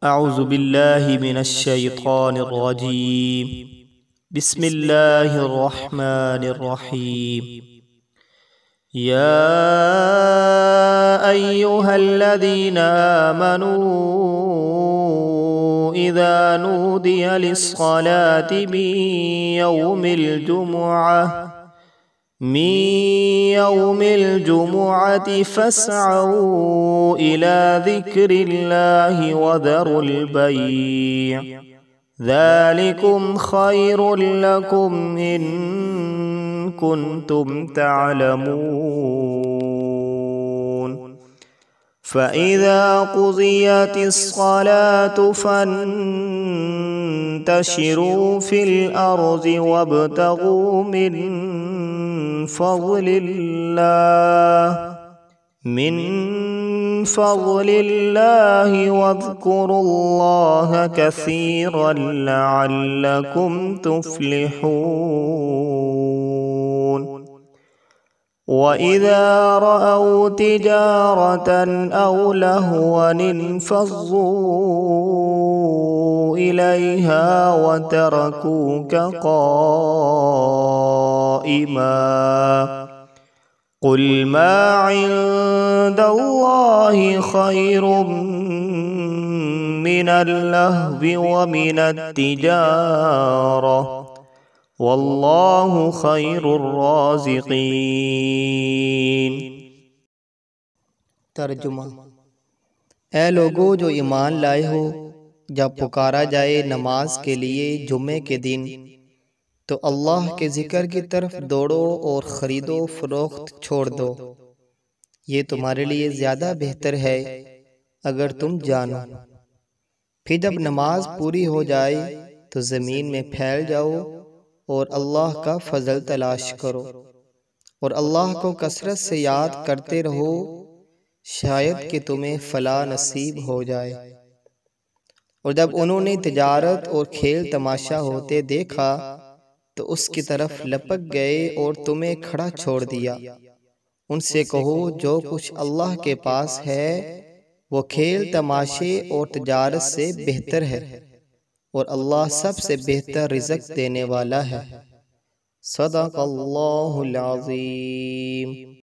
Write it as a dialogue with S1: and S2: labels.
S1: اعوذ باللہ من الشیطان الرجیم بسم اللہ الرحمن الرحیم یا ایہا الذین آمنوا اذا نودی للصلاة من يوم الجمعة فاسعوا إلى ذكر الله وذروا البيع ذلكم خير لكم إن كنتم تعلمون فإذا قضيت الصلاة فانتشروا في الأرض وابتغوا من فضل الله واذكروا الله كثيرا لعلكم تفلحون وإذا رأوا تجارة أو لهوا انفضوا إليها وتركوك قائما قل ما عند الله خير من اللهو ومن التجارة واللہ خیر الرازقین۔
S2: ترجمہ۔ اے لوگو جو ایمان لائے ہو، جب پکارا جائے نماز کے لیے جمعے کے دن تو اللہ کے ذکر کی طرف دوڑو اور خرید و فروخت چھوڑ دو، یہ تمہارے لیے زیادہ بہتر ہے اگر تم جانو۔ پھر جب نماز پوری ہو جائے تو زمین میں پھیل جاؤ اور اللہ کا فضل تلاش کرو اور اللہ کو کثرت سے یاد کرتے رہو، شاید کہ تمہیں فلاح نصیب ہو جائے۔ اور جب انہوں نے تجارت اور کھیل تماشا ہوتے دیکھا تو اس کی طرف لپک گئے اور تمہیں کھڑا چھوڑ دیا۔ ان سے کہو جو کچھ اللہ کے پاس ہے وہ کھیل تماشے اور تجارت سے بہتر ہے، اور اللہ سب سے بہتر رزق دینے والا ہے۔ صدق اللہ العظیم۔